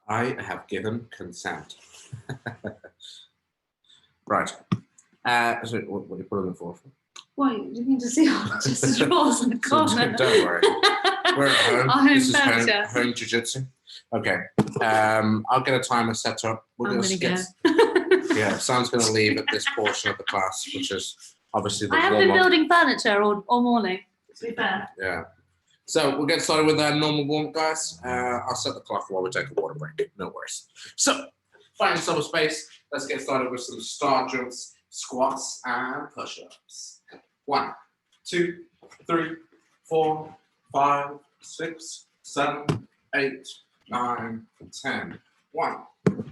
I have given consent. Right. So what are you putting it for? What, you need to see all just the drawers in the corner. Don't worry. We're at home. I'm This is better. home jiu-jitsu. Okay. I'll get a timer set up. I'm going to go. Yeah, Sam's going to leave at this portion of the class, which is obviously the I have been building furniture all morning, to be fair. Yeah. So we'll get started with our normal warm-up, guys. I'll set the clock while we take a water break. No worries. So, find some space. Let's get started with some star jumps, squats, and push-ups. 1, 2, 3, 4, 5, 6, 7, 8, 9, 10. 1,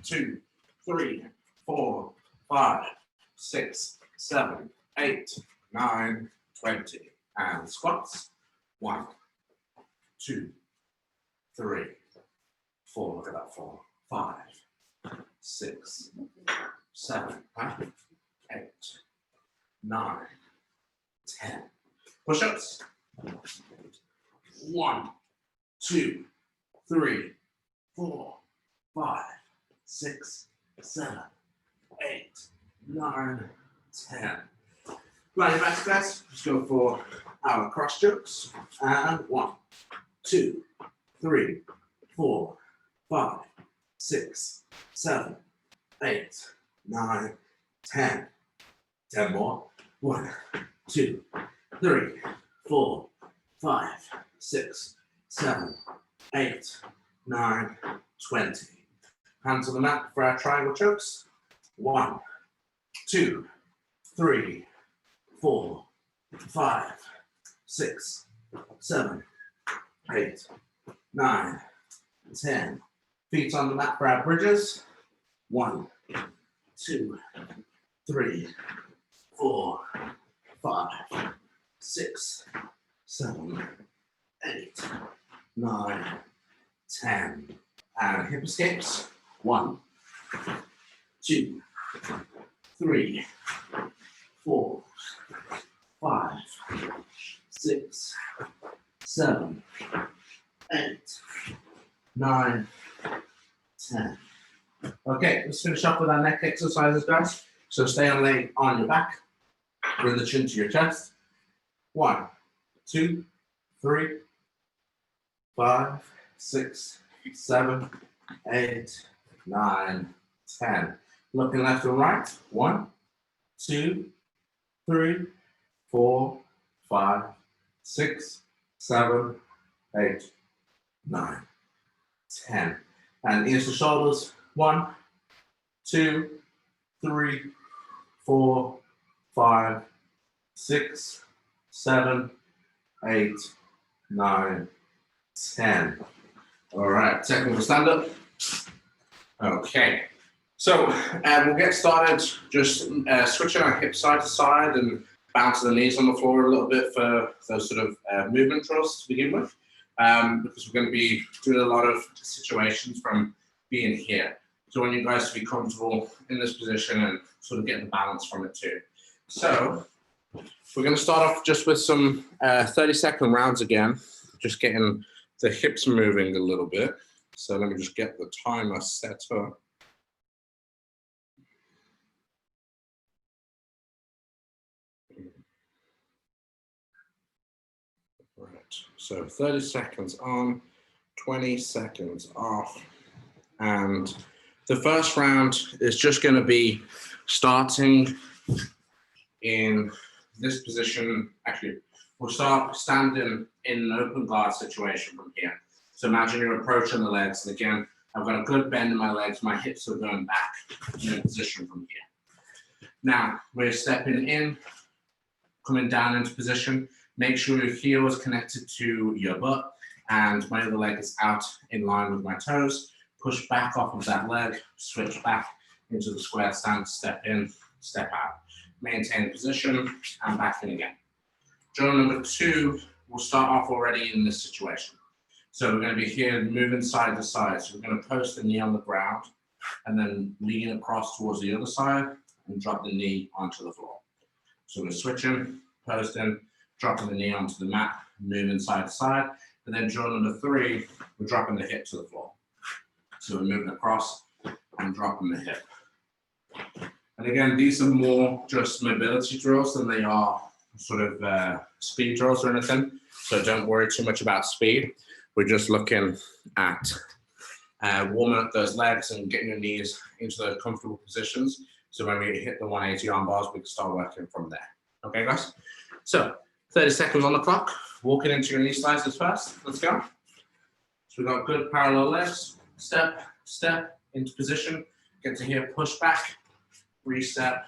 2, 3, 4, 5, 6, 7, 8, 9, 20. And squats. 1, 2, 3, 4. Look at that 4. 5, 6, 7, 8, 9, 10. Push-ups. 1, 2, 3, 4, 5, 6, 7, 8, 9, 10. Lying back, guys. Let's go for our cross jumps. And 1, 2, 3, 4, 5, 6, 7, 8, 9, 10. 10 more. 1, 2, 3, 4, 5, 6, 7, 8, 9, 20. Hands on the mat for our triangle chokes. 1, 2, 3, 4, 5, 6, 7, 8, 9, 10. Feet on the mat for our bridges. 1, 2, 3, 4, 5, 6, 7, 8, 9, 10. And hip escapes. 1, 2, 3, 4, 5, 6, 7, 8, 9, 10. Okay, let's finish up with our neck exercises, guys. So stay on your back. Bring the chin to your chest. 1, 2, 3, 5, 6, 7, 8, 9, 10. Looking left and right. 1, 2, 3, 4, 5, 6, 7, 8, 9, 10. And ears to shoulders. 1, 2, 3, 4, 5, 6, 7, 8, 9, 10. All right, technical stand up. Okay, so we'll get started just switching our hips side to side and bouncing the knees on the floor a little bit for those sort of movement drills to begin with, because we're going to be doing a lot of situations from being here. So I want you guys to be comfortable in this position and sort of get the balance from it too. So we're going to start off just with some 30-second rounds again, just getting the hips moving a little bit. So let me just get the timer set up. Right, so 30 seconds on, 20 seconds off. And the first round is just going to be starting in this position. Actually, we'll start standing in an open guard situation from here. So imagine you're approaching the legs, and again, I've got a good bend in my legs, my hips are going back in a position from here. Now, we're stepping in, coming down into position. Make sure your heel is connected to your butt, and my other leg is out in line with my toes. Push back off of that leg, switch back into the square stance, step in, step out. Maintain position, and back in again. Drill number 2, we'll start off already in this situation. So we're going to be here moving side to side. So we're going to post the knee on the ground and then lean across towards the other side and drop the knee onto the floor. So we're switching, posting, dropping the knee onto the mat, moving side to side. And then drill number 3, we're dropping the hip to the floor. So we're moving across and dropping the hip. And again, these are more just mobility drills than they are sort of speed drills or anything. So don't worry too much about speed. We're just looking at warming up those legs and getting your knees into those comfortable positions. So when we hit the 180 arm bars, we can start working from there. Okay, guys? So 30 seconds on the clock. Walking into your knee slices first. Let's go. So we've got good parallel legs. Step, step into position. Get to here, push back, reset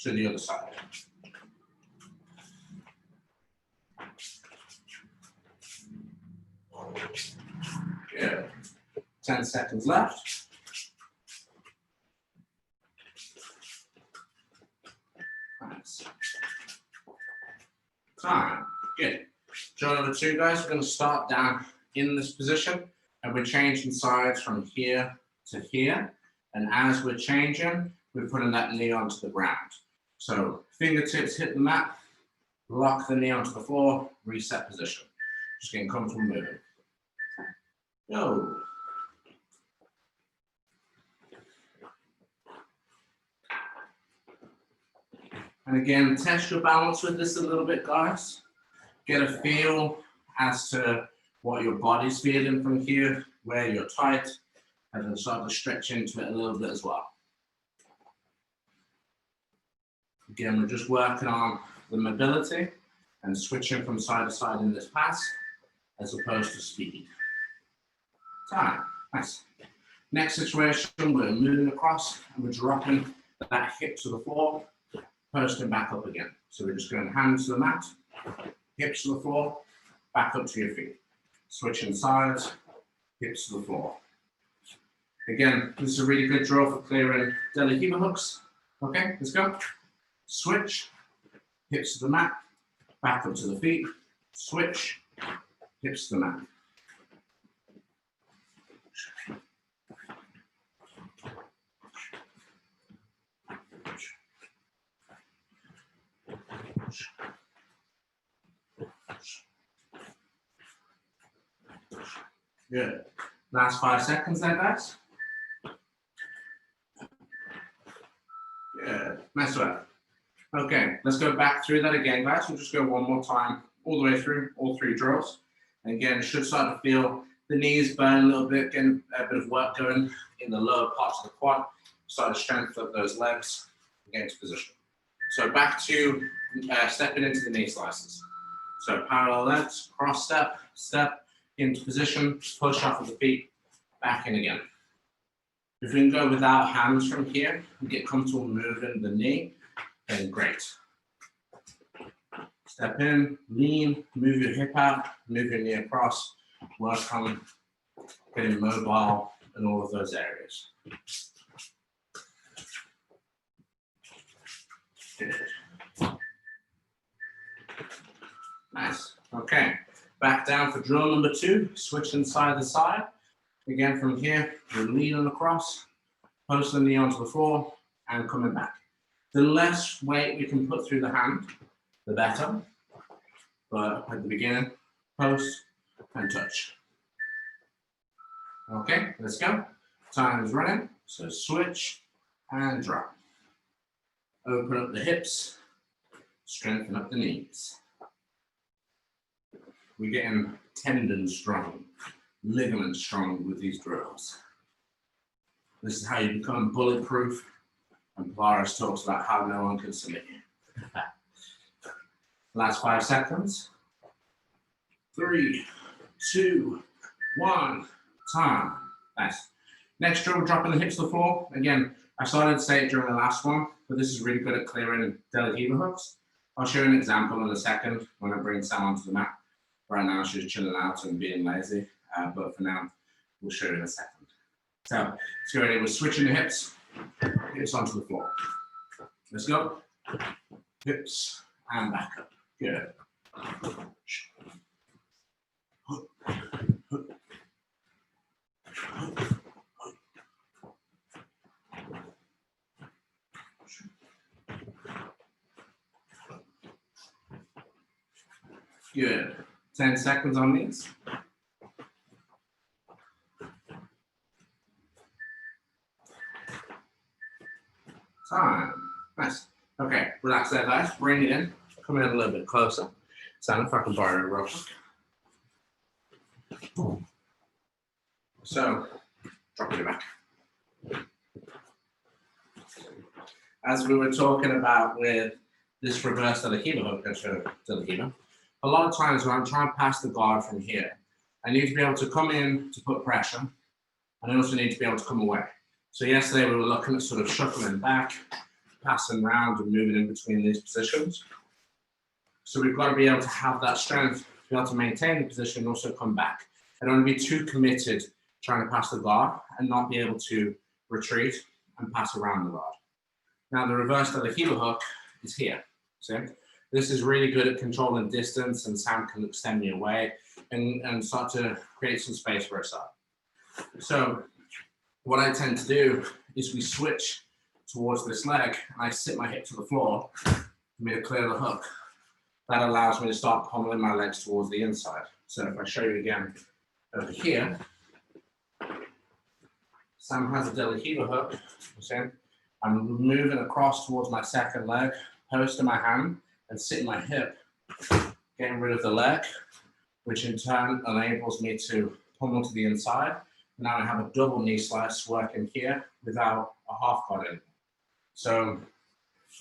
to the other side. Good. 10 seconds left. Nice. Time. Good. Drill number 2, guys. We're going to start down in this position, and we're changing sides from here to here. And as we're changing, we're putting that knee onto the ground. So fingertips hit the mat, lock the knee onto the floor, reset position. Just getting comfortable moving. Go. And again, test your balance with this a little bit, guys. Get a feel as to what your body's feeling from here, where you're tight, and then start to stretch into it a little bit as well. Again, we're just working on the mobility and switching from side to side in this pass, as opposed to speed. Time. Nice. Next situation, we're moving across and we're dropping that hip to the floor, posting back up again. So we're just going hands to the mat, hips to the floor, back up to your feet. Switching sides, hips to the floor. Again, this is a really good drill for clearing deli heaver hooks. Okay, let's go. Switch, hips to the mat, back up to the feet, switch, hips to the mat. Good. Last 5 seconds there, guys. Good. Nice work. Okay, let's go back through that again, guys. We'll just go one more time, all the way through, all 3 drills. And again, should start to feel the knees burn a little bit, getting a bit of work going in the lower parts of the quad. Start to strengthen up those legs and get into position. So back to stepping into the knee slices. So parallel legs, cross step, step, into position, push off of the feet, back in again. If we can go without hands from here and get comfortable moving the knee, then great. Step in, lean, move your hip out, move your knee across, work on getting mobile in all of those areas. Good. Nice. Okay. Back down for drill number 2, switching side to side. Again, from here, we're leaning across, posting the knee onto the floor, and coming back. The less weight we can put through the hand, the better. But at the beginning, post and touch. Okay, let's go. Time is running. So switch and drop. Open up the hips, strengthen up the knees. We're getting tendon strong, ligament strong with these drills. This is how you become bulletproof, and Polaris talks about how no one can submit you. Last 5 seconds. 3, 2, 1, time. Nice. Next drill, we're dropping the hips to the floor. Again, I started to say it during the last one, but this is really good at clearing deli heaver hooks. I'll show you an example in a second when I bring Sam onto the mat. Right now, she's chilling out and being lazy, but for now, we'll show you in a second. So, let's go ready. We're switching the hips onto the floor. Let's go. Hips and back up. Good. Good. 10 seconds on these. time. Nice. Okay, relax there, guys. Bring it in. Come in a little bit closer. Sam, if I can borrow a rope. So, drop it back. As we were talking about with this reverse Delahima hook, a lot of times when I'm trying to pass the guard from here, I need to be able to come in to put pressure, and I also need to be able to come away. So yesterday we were looking at sort of shuffling back, passing around and moving in between these positions. So we've got to be able to have that strength to be able to maintain the position and also come back. I don't want to be too committed trying to pass the guard and not be able to retreat and pass around the guard. Now the reverse of the heel hook is here. See? This is really good at controlling distance, and Sam can extend me away and start to create some space for herself. So what I tend to do is we switch towards this leg, and I sit my hip to the floor for me to clear the hook. That allows me to start pummeling my legs towards the inside. So if I show you again over here, Sam has a Delahima hook. See? I'm moving across towards my second leg, post in my hand, and sitting my hip, getting rid of the leg, which in turn enables me to pummel to the inside. Now I have a double knee slice working here without a half guard anymore. So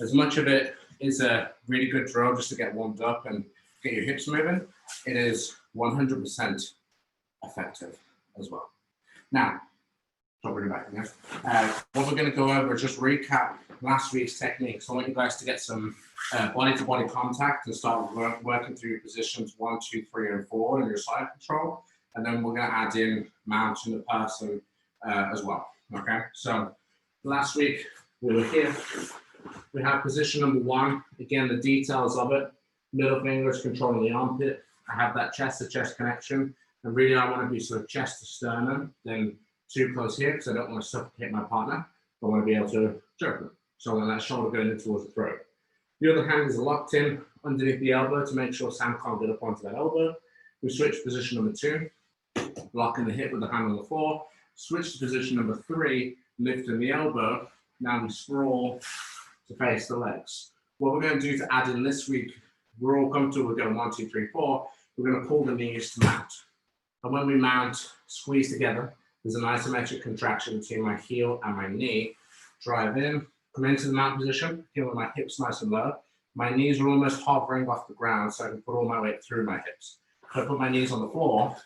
as much of it is a really good drill just to get warmed up and get your hips moving, it is 100% effective as well. Now, what we're going to go over is just recap last week's techniques. I want you guys to get some body-to-body contact and start working through positions 1, 2, 3, and 4 in your side control. And then we're going to add in mounting the person as well. Okay, so last week we were here. We have position number 1. Again, the details of it. Middle fingers controlling the armpit. I have that chest-to-chest connection. And really, I want to be sort of chest to sternum, then too close here because I don't want to suffocate my partner. I want to be able to jerk them. So I want that shoulder going in towards the throat. The other hand is locked in underneath the elbow to make sure Sam can't get up onto that elbow. We switch position number 2, locking the hip with the hand on the floor. Switch to position number 3, lifting the elbow. Now we sprawl to face the legs. What we're going to do to add in this week, we're all comfortable with going 1, 2, 3, 4. We're going to pull the knees to mount. And when we mount, squeeze together. There's an isometric contraction between my heel and my knee. Drive in, come into the mount position, feel with my hips nice and low. My knees are almost hovering off the ground, so I can put all my weight through my hips. If I put my knees on the floor,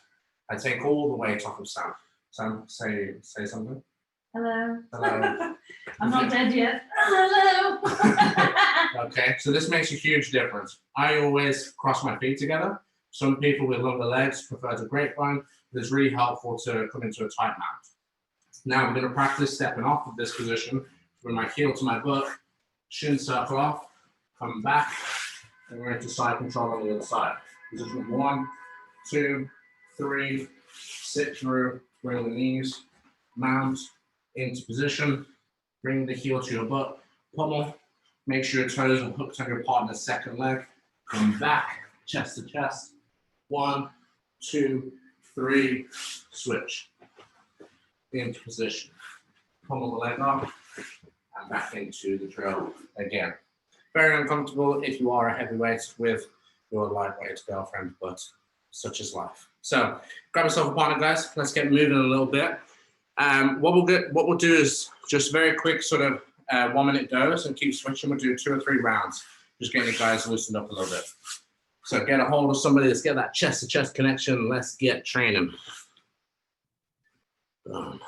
I take all the weight off of Sam. Sam, say something. Hello. Hello. I'm not dead yet. Hello. Okay, so this makes a huge difference. I always cross my feet together. Some people with longer legs prefer to grapevine. It's really helpful to come into a tight mount. Now we're going to practice stepping off of this position, bring my heel to my butt, shin circle off, come back, and we're into side control on the other side. Position 1, 2, 3, sit through, bring the knees, mount, into position, bring the heel to your butt, pummel, make sure your toes are hooked on your partner's second leg, come back, chest to chest, 1, 2, 3, switch, into position, pummel the leg off, and back into the drill again. Very uncomfortable if you are a heavyweight with your lightweight girlfriend, but such is life. So grab yourself a partner, guys. Let's get moving a little bit. What we'll do is just very quick sort of 1 minute dose and keep switching. We'll do 2 or 3 rounds, just getting you guys loosened up a little bit. So get a hold of somebody, let's get that chest to chest connection. Let's get training. Boom.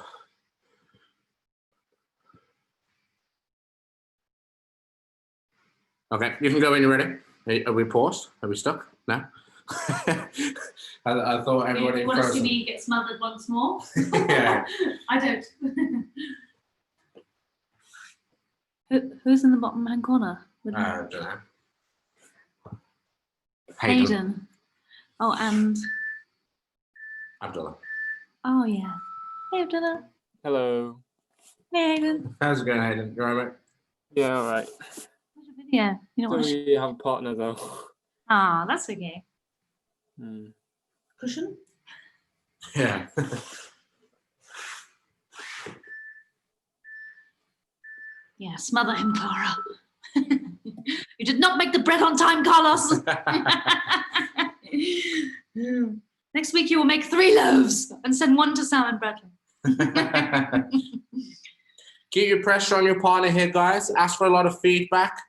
Okay, you can go when you're ready. Are we paused? Are we stuck? No? I thought everybody You want to see me get smothered once more? Yeah. I don't. Who's in the bottom hand corner? I don't know. Hayden. Oh, and Abdullah. oh yeah. Hey Abdullah. Hello. Hey Hayden. How's it going, Hayden? You all right? Yeah, all right. Watch a video. You know Don't what? really have a partner though. Ah, that's okay. Hmm. Cushion. Yeah. Yeah, smother him, Clara. You did not make the bread on time, Carlos. Next week you will make 3 loaves and send 1 to Sam and Bradley. Keep your pressure on your partner here, guys. Ask for a lot of feedback.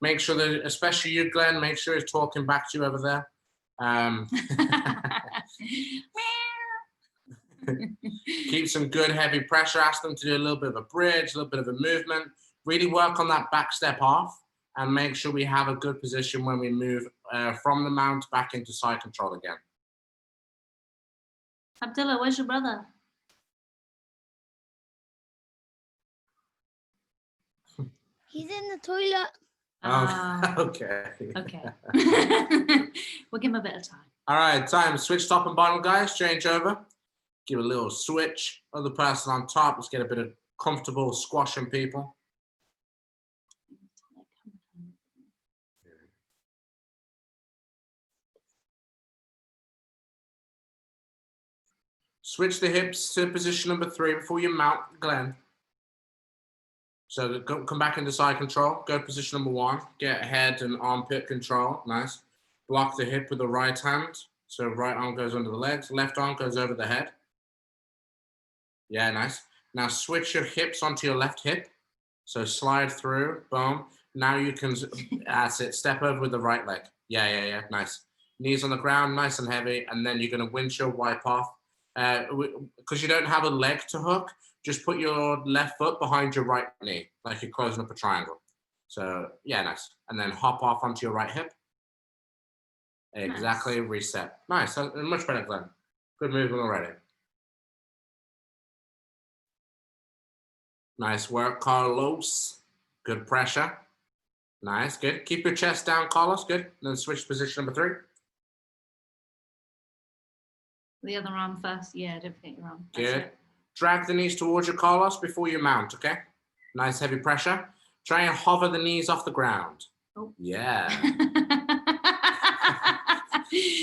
Make sure that, especially you, Glenn, make sure he's talking back to you over there. Keep some good heavy pressure. Ask them to do a little bit of a bridge, a little bit of a movement. Really work on that back step off and make sure we have a good position when we move from the mount back into side control again. Abdullah, where's your brother? He's in the toilet. Okay. Okay. We'll give him a bit of time. All right, time. Switch top and bottom, guys. Change over. Give a little switch. Other person on top. Let's get a bit of comfortable squashing people. Switch the hips to position number 3 before you mount, Glenn. So come back into side control. Go to position number 1. Get head and armpit control. Nice. Block the hip with the right hand. So right arm goes under the legs. Left arm goes over the head. Yeah, nice. Now switch your hips onto your left hip. So slide through. Boom. Now you can, that's it. Step over with the right leg. Yeah. Nice. Knees on the ground, nice and heavy. And then you're going to windshield wipe off. Because you don't have a leg to hook, just put your left foot behind your right knee, like you're closing up a triangle. So, yeah, nice. And then hop off onto your right hip. Exactly, nice. Reset. Nice, much better, Glenn. Good movement already. Nice work, Carlos. Good pressure. Nice, good. Keep your chest down, Carlos, good. Then switch to position number 3. The other arm first. Yeah, don't forget your arm. Good. Drag the knees towards your Carlos before you mount, okay? Nice heavy pressure. Try and hover the knees off the ground. Oh. Yeah.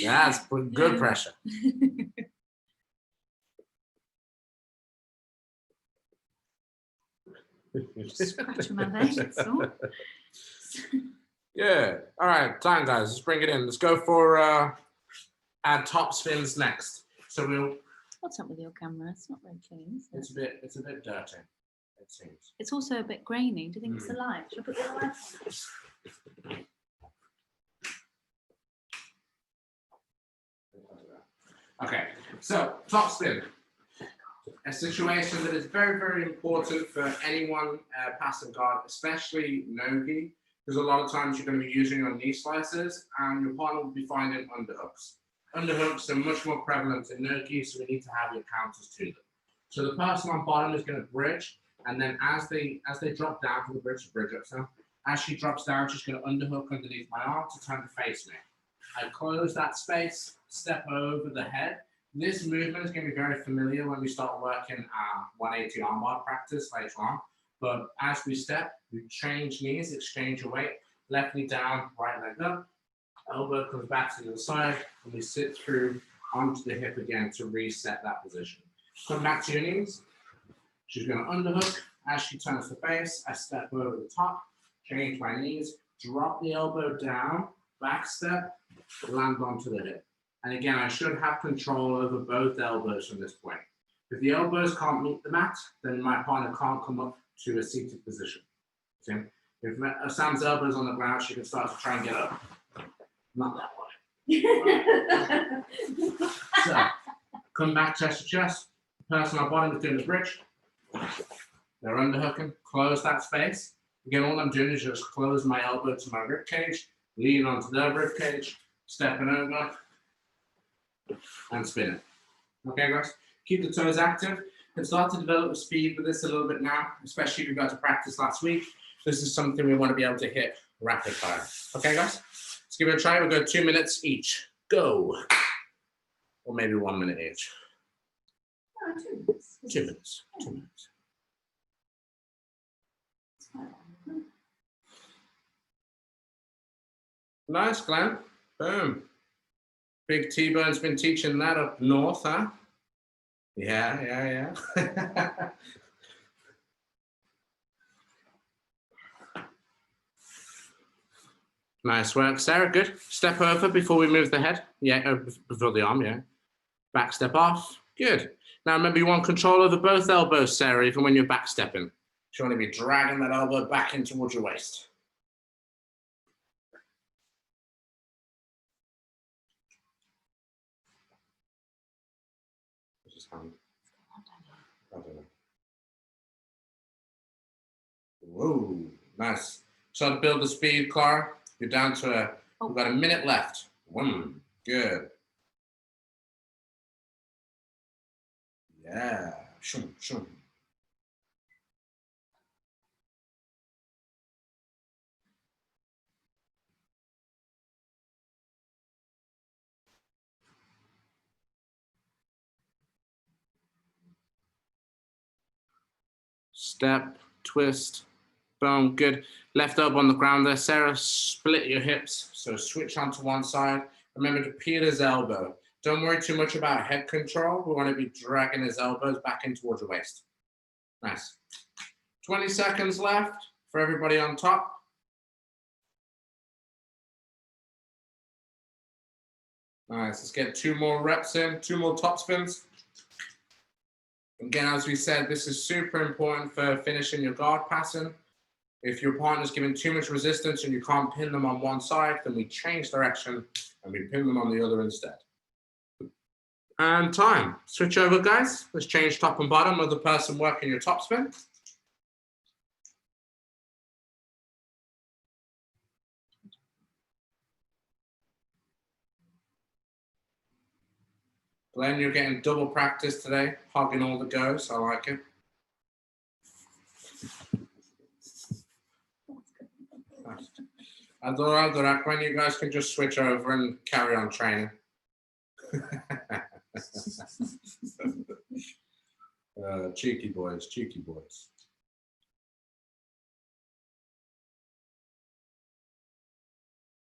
That's good pressure. Scratching my veins. Oh. Good. All right, time, guys. Let's bring it in. Let's go for our top spins next. So we'll. What's up with your camera? It's not very clean, is it? It's a bit dirty, it seems. It's also a bit grainy. Do you think it's the light? Should I put the light on? Okay, so top spin. A situation that is very, very important for anyone passing guard, especially no-gi, because a lot of times you're going to be using your knee slices and your partner will be finding underhooks. Underhooks are much more prevalent in no-gi, so we need to have your counters to them. So the person on bottom is going to bridge, and then as they drop down from the bridge up, so as she drops down, she's going to underhook underneath my arm to turn to face me. I close that space, step over the head. This movement is going to be very familiar when we start working 180 armbar practice later on. But as we step, we change knees, exchange your weight, left knee down, right leg up. Elbow comes back to the other side, and we sit through onto the hip again to reset that position. Come back to your knees. She's going to underhook. As she turns to face, I step over the top, change my knees, drop the elbow down, back step, land onto the hip. And again, I should have control over both elbows from this point. If the elbows can't meet the mat, then my partner can't come up to a seated position. See? If Sam's elbow's on the ground, she can start to try and get up. Not that way. So, come back chest to chest. The person on bottom is doing the bridge. They're underhooking. Close that space. Again, all I'm doing is just close my elbow to my rib cage, lean onto their rib cage, stepping over, and spin it. Okay, guys? Keep the toes active and start to develop the speed with this a little bit now, especially if you got to practice last week. This is something we want to be able to hit rapid fire. Okay, guys? Let's give it a try. We'll go 2 minutes each. Go. Or maybe 1 minute each. 2 minutes. 2 minutes. 2 minutes. Nice, Glenn. Boom. Big T-Bone's been teaching that up north, huh? Yeah. Nice work, Sarah. Good. Step over before we move the head. Yeah, before the arm, yeah. Back step off. Good. Now remember, you want control over both elbows, Sarah, even when you're back stepping. You want to be dragging that elbow back in towards your waist. I don't know. Whoa, nice. So to build the speed, Clara, you're down to we've got a minute left. Good. Yeah. Shum, shum. Step, twist, boom, good. Left elbow on the ground there. Sarah, split your hips. So switch onto one side. Remember to peel his elbow. Don't worry too much about head control. We want to be dragging his elbows back in towards the waist. Nice. 20 seconds left for everybody on top. Nice, let's get 2 more reps in, 2 more top spins. Again, as we said, this is super important for finishing your guard passing. If your partner's giving too much resistance and you can't pin them on one side, then we change direction and we pin them on the other instead. And time. Switch over, guys. Let's change top and bottom of the person working your top spin. Glenn, you're getting double practice today, hogging all the goes. I like it. Adora, when you guys can just switch over and carry on training. Cheeky boys, cheeky boys.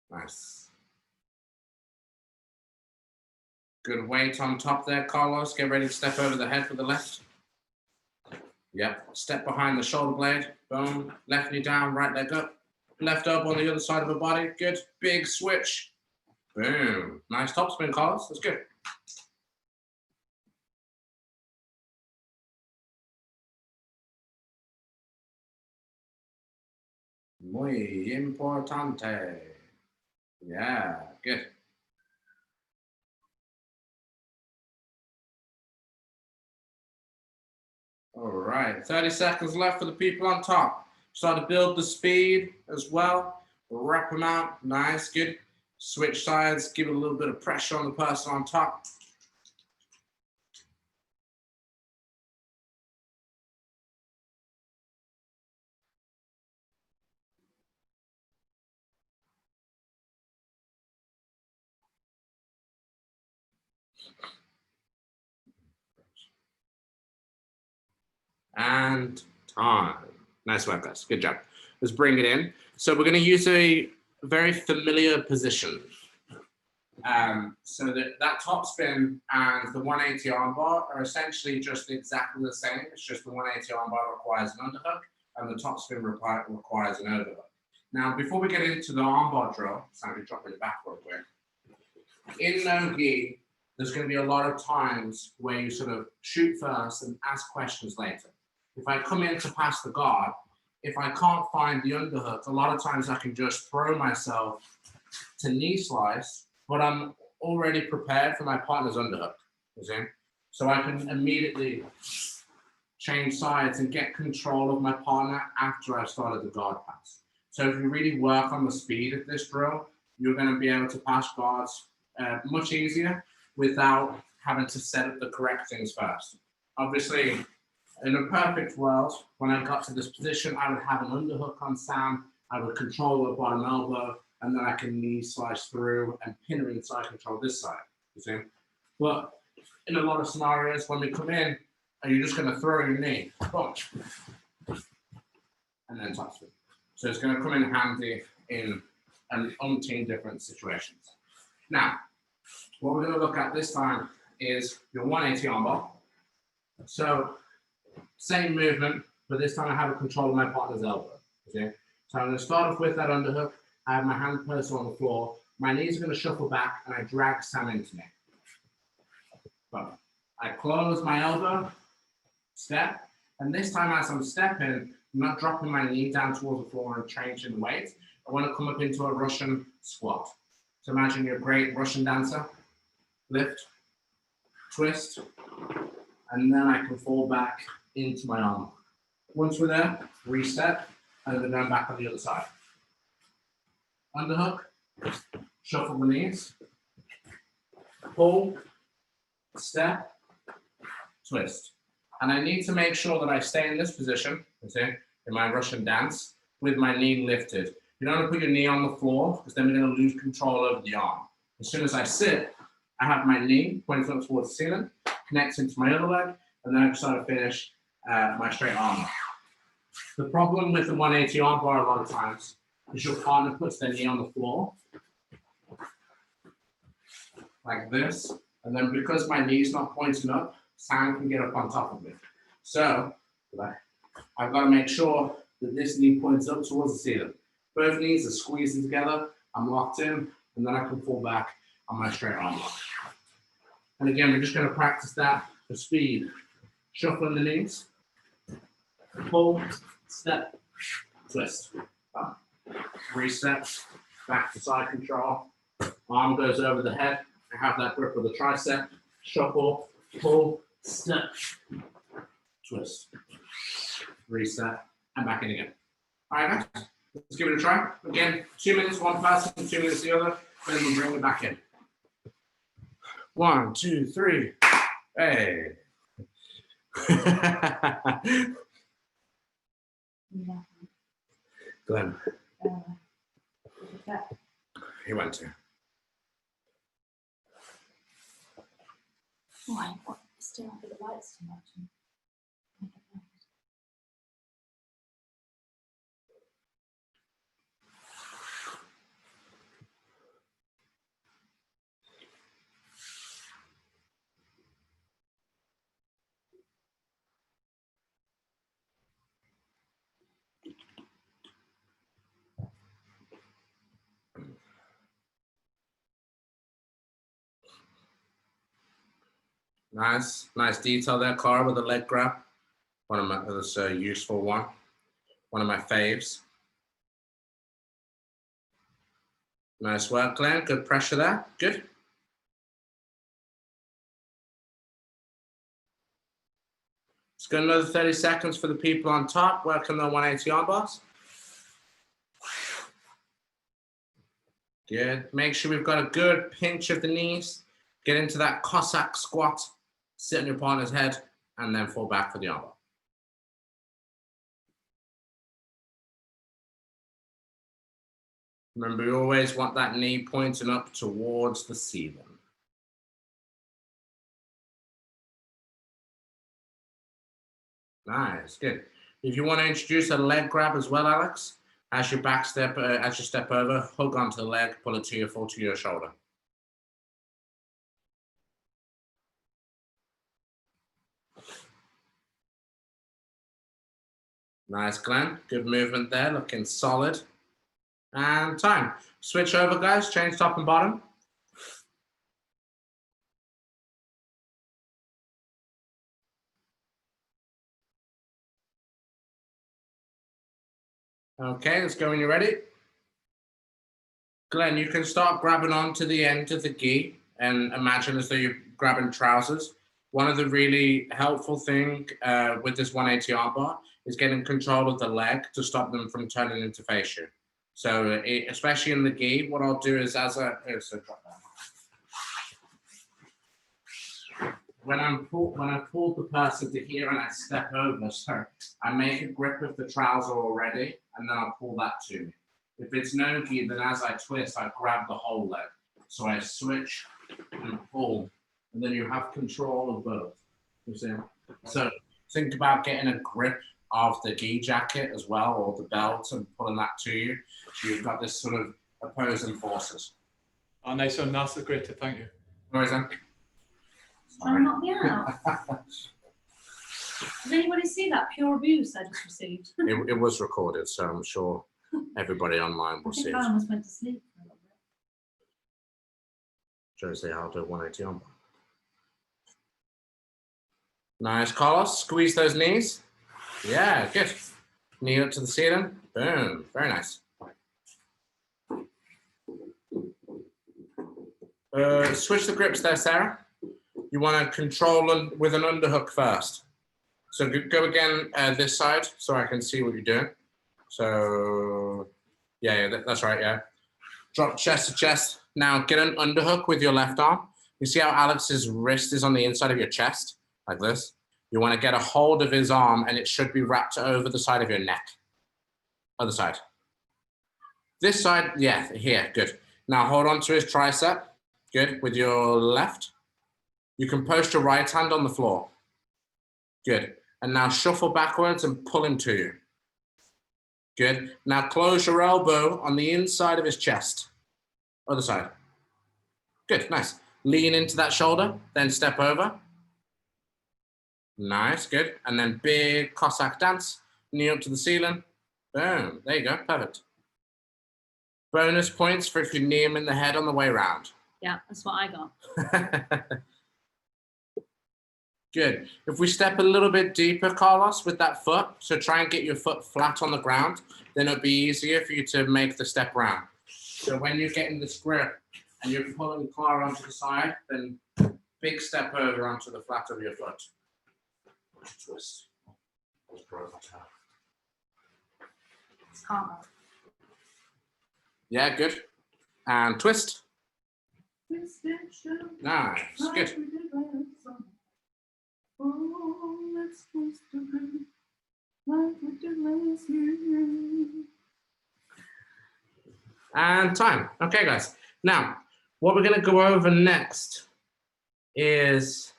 Nice. Good weight on top there, Carlos. Get ready to step over the head for the left. Yep. Step behind the shoulder blade. Boom. Left knee down, right leg up. Left elbow on the other side of the body. Good. Big switch. Boom. Nice top spin, Carlos. That's good. Muy importante. Yeah, good. All right, 30 seconds left for the people on top. Start to build the speed as well. Wrap them out, nice, good. Switch sides, give it a little bit of pressure on the person on top. And time. Nice work, guys. Good job. Let's bring it in. So we're going to use a very familiar position. So that top spin and the 180 armbar are essentially just exactly the same. It's just the 180 armbar requires an underhook and the top spin requires an overhook. Now, before we get into the armbar drill, so I'm going to drop it back real quick. In no-gi, there's going to be a lot of times where you sort of shoot first and ask questions later. If I come in to pass the guard, if I can't find the underhook, a lot of times I can just throw myself to knee slice, but I'm already prepared for my partner's underhook, you see? So I can immediately change sides and get control of my partner after I've started the guard pass. So if you really work on the speed of this drill, you're going to be able to pass guards much easier without having to set up the correct things first. Obviously, in a perfect world, when I got to this position, I would have an underhook on Sam, I would control the bottom elbow, and then I can knee slice through and pin her inside, control this side, you see? But in a lot of scenarios, when we come in, are you just gonna throw your knee, boom, and then touch it. So it's gonna come in handy in an umpteen different situations. Now, what we're gonna look at this time is your 180 armbar. So, same movement, but this time I have a control of my partner's elbow. Okay? So I'm going to start off with that underhook, I have my hand posted on the floor. My knees are going to shuffle back, and I drag Sam into me. Boom. I close my elbow, step, and this time as I'm stepping, I'm not dropping my knee down towards the floor and changing the weight. I want to come up into a Russian squat. So imagine you're a great Russian dancer. Lift, twist, and then I can fall back into my arm. Once we're there, reset, and then going back on the other side. Underhook, shuffle the knees, pull, step, twist. And I need to make sure that I stay in this position, you see, in my Russian dance, with my knee lifted. You don't want to put your knee on the floor, because then we're going to lose control over the arm. As soon as I sit, I have my knee pointing up towards the ceiling, connecting to my other leg, and then I start to finish my straight arm. The problem with the 180 arm bar a lot of times is your partner puts their knee on the floor, like this, and then because my knee's not pointing up, Sam can get up on top of me. So I've got to make sure that this knee points up towards the ceiling. Both knees are squeezing together, I'm locked in, and then I can fall back on my straight arm lock. And again, we're just going to practice that for speed. Shuffling the knees, pull, step, twist. Reset, back to side control. Arm goes over the head. I have that grip of the tricep. Shuffle, pull, step, twist. Reset, and back in again. All right, guys, let's give it a try. Again, 2 minutes one person, 2 minutes the other, then we'll bring it back in. 1, 2, 3. Hey. Glenn. He went to. Oh, I got still under the lights too much. Nice detail there, Clara, with the leg grab. One of my, that's a useful one. One of my faves. Nice work, Glenn. Good pressure there. Good. Let's go another 30 seconds for the people on top, working their 180 arm bars. Good. Make sure we've got a good pinch of the knees. Get into that Cossack squat. Sit on your partner's head, and then fall back for the armbar. Remember, you always want that knee pointing up towards the ceiling. Nice, good. If you want to introduce a leg grab as well, Alex, as you back step, as you step over, hook onto the leg, pull it to your full to your shoulder. Nice, Glenn. Good movement there, looking solid. And time. Switch over, guys. Change top and bottom. Okay, let's go when you're ready. Glenn, you can start grabbing onto the end of the gi and imagine as though you're grabbing trousers. One of the really helpful things with this 180 armbar is getting control of the leg to stop them from turning into fascia. So especially in the gi, what I'll do is when I've pulled the person to here and I step over, so I make a grip of the trouser already, and then I'll pull that to me. If it's no gi, then as I twist, I grab the whole leg. So I switch and pull, and then you have control of both. You see? So think about getting a grip of the gi jacket as well, or the belt, and pulling that to you. So you've got this sort of opposing forces. Oh, nice one. That's a great tip. Thank you. No worries, then. Try and knock me out. Did anybody see that pure abuse I just received? It was recorded, so I'm sure Everybody online will I see think it. I almost went to sleep for a little bit. Jose Aldo 180 armbar. Nice, Carlos. Squeeze those knees. Yeah, good. Knee up to the ceiling. Boom. Very nice. Switch the grips there, Sarah. You want to control with an underhook first. So go again this side so I can see what you're doing. So, yeah, that's right, yeah. Drop chest to chest. Now get an underhook with your left arm. You see how Alex's wrist is on the inside of your chest, like this? You want to get a hold of his arm and it should be wrapped over the side of your neck. Other side. This side, yeah, here, good. Now hold on to his tricep, good, with your left. You can post your right hand on the floor. Good. And now shuffle backwards and pull him to you. Good. Now close your elbow on the inside of his chest. Other side. Good, nice. Lean into that shoulder, then step over. Nice, good. And then big Cossack dance. Knee up to the ceiling. Boom, there you go, perfect. Bonus points for if you knee him in the head on the way around. Yeah, that's what I got. Good. If we step a little bit deeper, Carlos, with that foot, so try and get your foot flat on the ground, then it'll be easier for you to make the step round. So when you're getting this grip and you're pulling Clara onto the side, then big step over onto the flat of your foot. Twist. It's calmer. Yeah, good. And twist. Nice, good. And time. Okay, guys. Now, what we're going to go over next is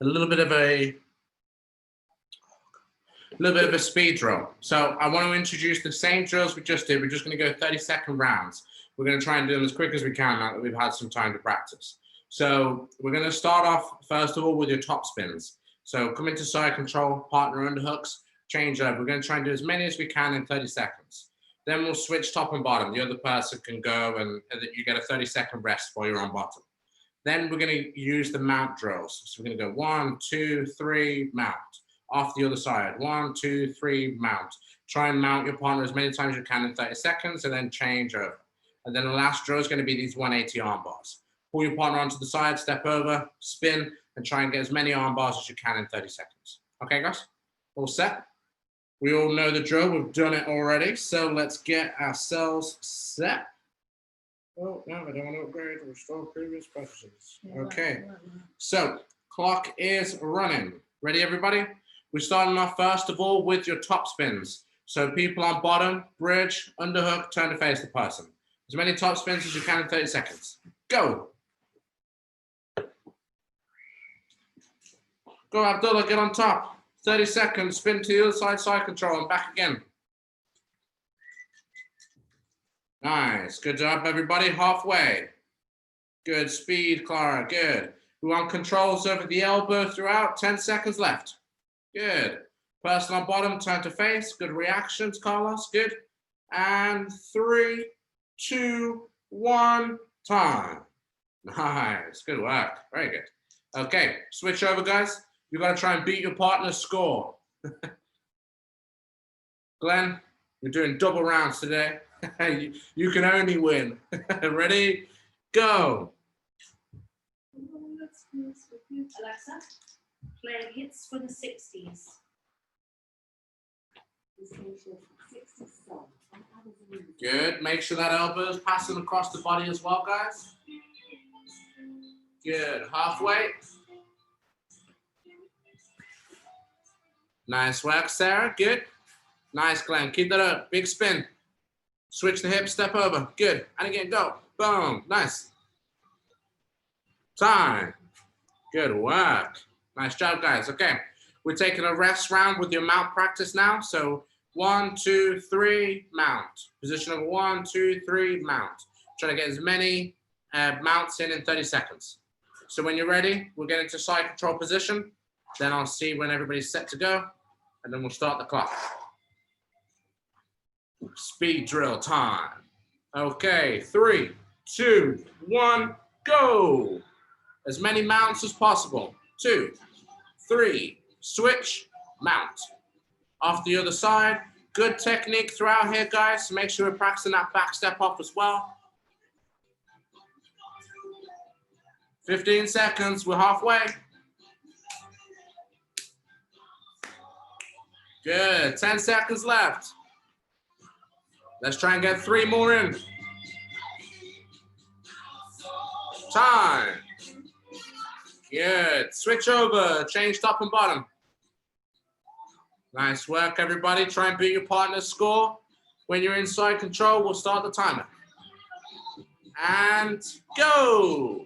a little bit of a speed drill. So I want to introduce the same drills we just did. We're just going to go 30-second rounds. We're going to try and do them as quick as we can now that we've had some time to practice. So we're going to start off, first of all, with your top spins. So come into side control, partner underhooks, change over. We're going to try and do as many as we can in 30 seconds. Then we'll switch top and bottom. The other person can go and you get a 30-second rest while you're on bottom. Then we're going to use the mount drills. So we're going to go 1, 2, 3, mount. Off the other side, 1, 2, 3, mount. Try and mount your partner as many times as you can in 30 seconds and then change over. And then the last drill is going to be these 180 arm bars. Pull your partner onto the side, step over, spin, and try and get as many arm bars as you can in 30 seconds. Okay, guys? All set? We all know the drill. We've done it already. So let's get ourselves set. Oh, no, I don't want to upgrade or restore previous practices. Okay. So, clock is running. Ready, everybody? We're starting off, first of all, with your top spins. So people on bottom, bridge, underhook, turn to face the person. As many top spins as you can in 30 seconds. Go. Go, Abdullah, get on top. 30 seconds, spin to the other side, side control, and back again. Nice, good job, everybody, halfway. Good speed, Clara, good. We want controls over the elbow throughout, 10 seconds left. Good. Person on bottom, turn to face, good reactions, Carlos, good. And 3, 2, 1, time. Nice, good work, very good. Okay, switch over, guys. You've got to try and beat your partner's score. Glenn, we're doing double rounds today. You can only win. Ready? Go. Alexa, play hits for the 60s. Good. Make sure that elbow is passing across the body as well, guys. Good. Halfway. Nice work, Sarah. Good. Nice, Glenn. Keep that up. Big spin. Switch the hips, step over. Good. And again, go. Boom. Nice. Time. Good work. Nice job, guys. Okay. We're taking a rest round with your mount practice now. So 1, 2, 3, mount. Position of 1, 2, 3, mount. Try to get as many mounts in 30 seconds. So when you're ready, we'll get into side control position. Then I'll see when everybody's set to go. And then we'll start the clock. Speed drill time. Okay, 3, 2, 1, go. As many mounts as possible. 2, 3, switch, mount. Off the other side. Good technique throughout here, guys. So make sure we're practicing that back step off as well. 15 seconds, we're halfway. Good, 10 seconds left. Let's try and get 3 more in. Time. Good, switch over, change top and bottom. Nice work, everybody. Try and beat your partner's score. When you're inside control, we'll start the timer. And go.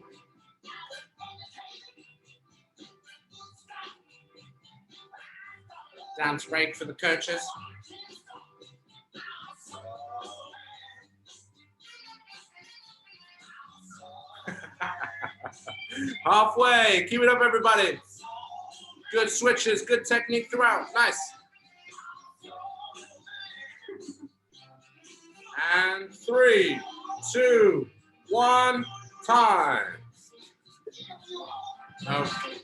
Dance break for the coaches. Halfway. Keep it up, everybody. Good switches, good technique throughout. Nice. And 3, 2, 1, time. Okay.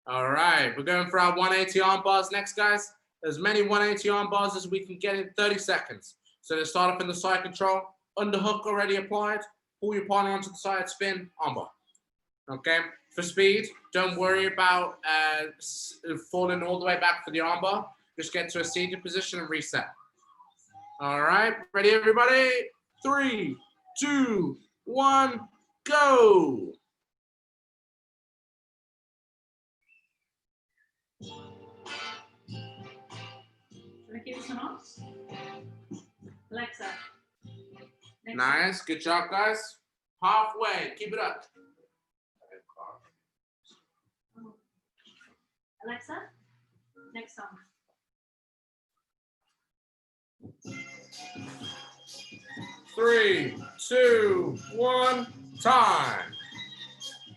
All right, we're going for our 180 arm bars next, guys. As many 180 arm bars as we can get in 30 seconds. So let's start off in the side control. Underhook already applied. Pull your partner onto the side, spin, arm bar. Okay, for speed, don't worry about falling all the way back for the arm bar. Just get to a seated position and reset. All right, ready, everybody? 3, 2, 1, go. Should I give you some arms? Alexa. Next Nice, good job, guys. Halfway, keep it up. Alexa, next song. Three, 2, 1, time.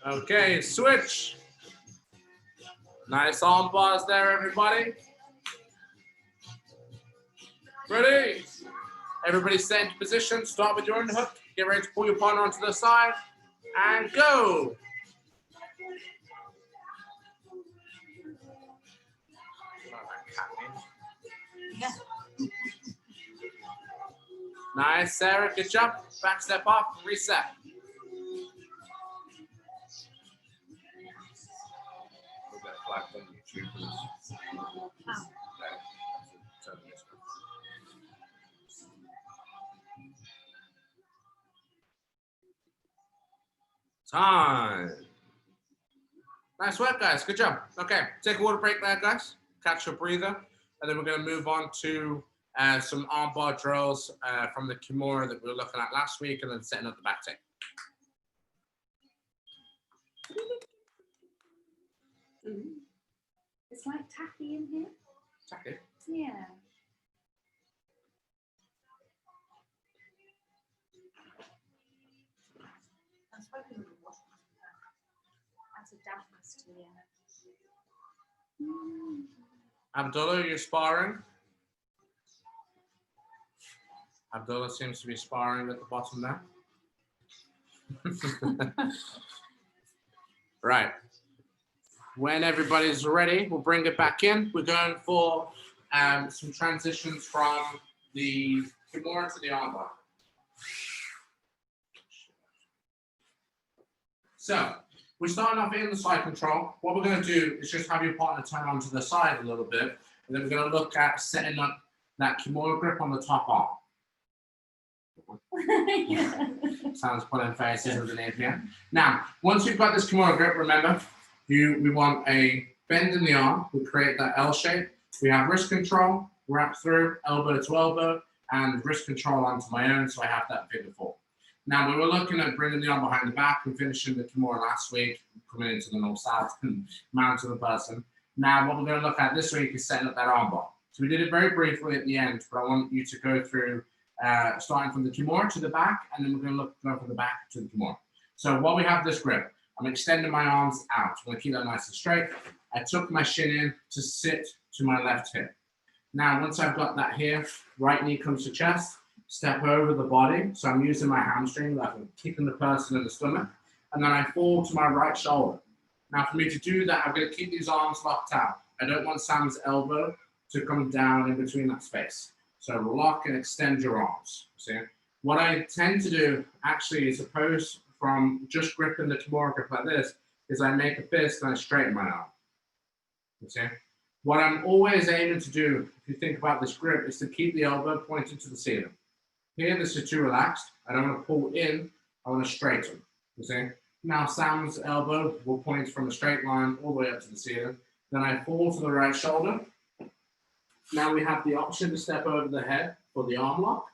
Okay, switch. Nice arm bars there, everybody. Ready? Everybody set into position. Start with your underhook. Get ready to pull your partner onto the side. And go. Yeah. Nice, Sarah. Good job. Back step off. Reset. Time. Nice work, guys. Good job. Okay, take a water break there, guys. Catch your breather. And then we're going to move on to some armbar drills from the Kimura that we were looking at last week, and then setting up the back take. It's like taffy in here. Tacky. Yeah. That's a dampness to the Abdullah, you're sparring. Abdullah seems to be sparring at the bottom there. Right. When everybody's ready, we'll bring it back in. We're going for some transitions from the Kimura to the armbar. So we're starting off in the side control. What we're going to do is just have your partner turn onto the side a little bit, and then we're going to look at setting up that Kimura grip on the top arm. Yeah. Sounds pulling faces underneath here. Now, once you've got this Kimura grip, remember, we want a bend in the arm. We create that L shape. We have wrist control, wrap through, elbow to elbow, and wrist control onto my own, so I have that figure 4. Now, we were looking at bringing the arm behind the back and finishing the Kimura last week, coming into the north-south and mounting the person. Now, what we're going to look at this week is setting up that arm bar. So we did it very briefly at the end, but I want you to go through starting from the Kimura to the back, and then we're going to go from the back to the Kimura. So while we have this grip, I'm extending my arms out. I'm going to keep that nice and straight. I tuck my shin in to sit to my left hip. Now, once I've got that here, right knee comes to chest, step over the body. So I'm using my hamstring, like I'm kicking the person in the stomach. And then I fall to my right shoulder. Now, for me to do that, I'm going to keep these arms locked out. I don't want Sam's elbow to come down in between that space. So lock and extend your arms. See? What I tend to do, actually, as opposed from just gripping the Kimura grip like this, is I make a fist and I straighten my arm. You see? What I'm always aiming to do, if you think about this grip, is to keep the elbow pointed to the ceiling. Here, this is too relaxed. I don't want to pull in. I want to straighten. You see? Now, Sam's elbow will point from a straight line all the way up to the ceiling. Then I fall to the right shoulder. Now we have the option to step over the head for the arm lock.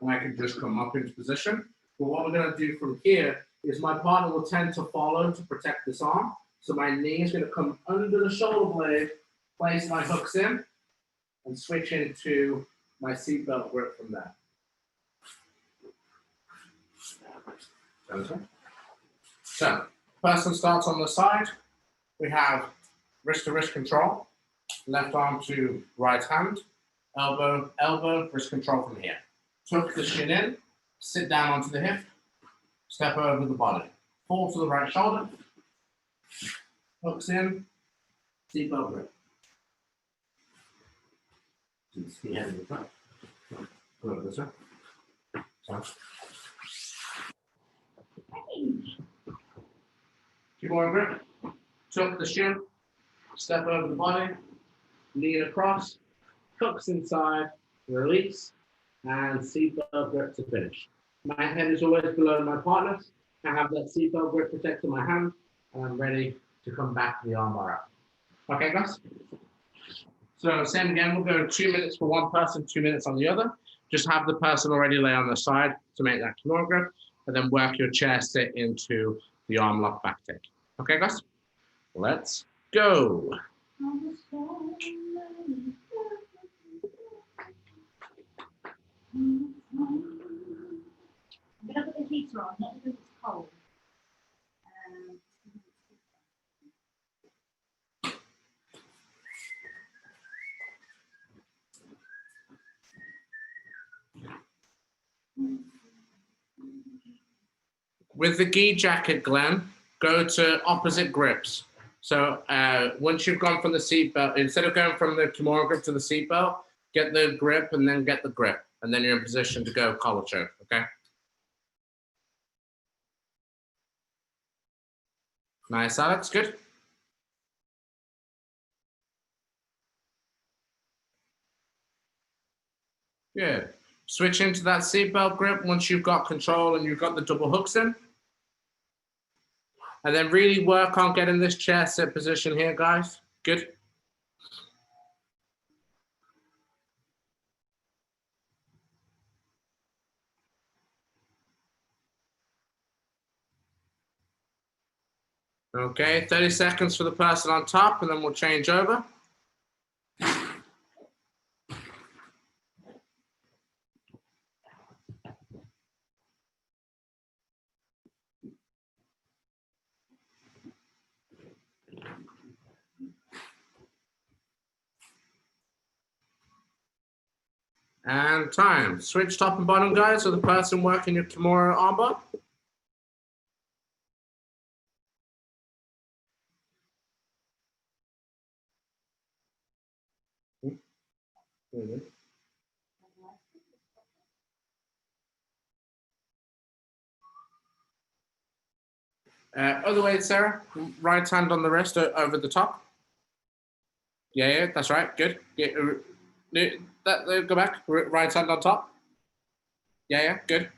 And I can just come up into position. But what we're going to do from here is my partner will tend to follow to protect this arm. So my knee is going to come under the shoulder blade, place my hooks in, and switch into my seatbelt grip from there. So, person starts on the side. We have wrist-to-wrist control, left arm to right hand, elbow, elbow, wrist control from here. Tuck the shin in, sit down onto the hip, step over the body, fall to the right shoulder, hooks in, seatbelt grip. Go this way. So. Keep on grip, tuck the shin, step over the body, lean across, hooks inside, release, and seatbelt grip to finish. My head is always below my partner's. I have that seatbelt grip protecting my hand, and I'm ready to come back to the armbar up. Okay, guys? So same again, we'll go 2 minutes for one person, 2 minutes on the other. Just have the person already lay on the side to make that Kimura grip, and then work your chair sit into the arm lock back take. Okay, guys? Let's go. I'm going to put the heater on, not because it's cold. With the gi jacket, Glenn, go to opposite grips. So once you've gone from the seatbelt, instead of going from the Kimura grip to the seatbelt, get the grip and then get the grip. And then you're in position to go collar choke, okay? Nice, Alex, good. Good. Switch into that seatbelt grip once you've got control and you've got the double hooks in. And then really work on getting this chair sit position here, guys. Good. Okay, 30 seconds for the person on top, and then we'll change over. And time. Switch top and bottom, guys, so the person working your Kimura armbar. Other way, Sarah. Right hand on the wrist over the top. Yeah, that's right. Good. Yeah, go back. Right hand on top. Yeah, good.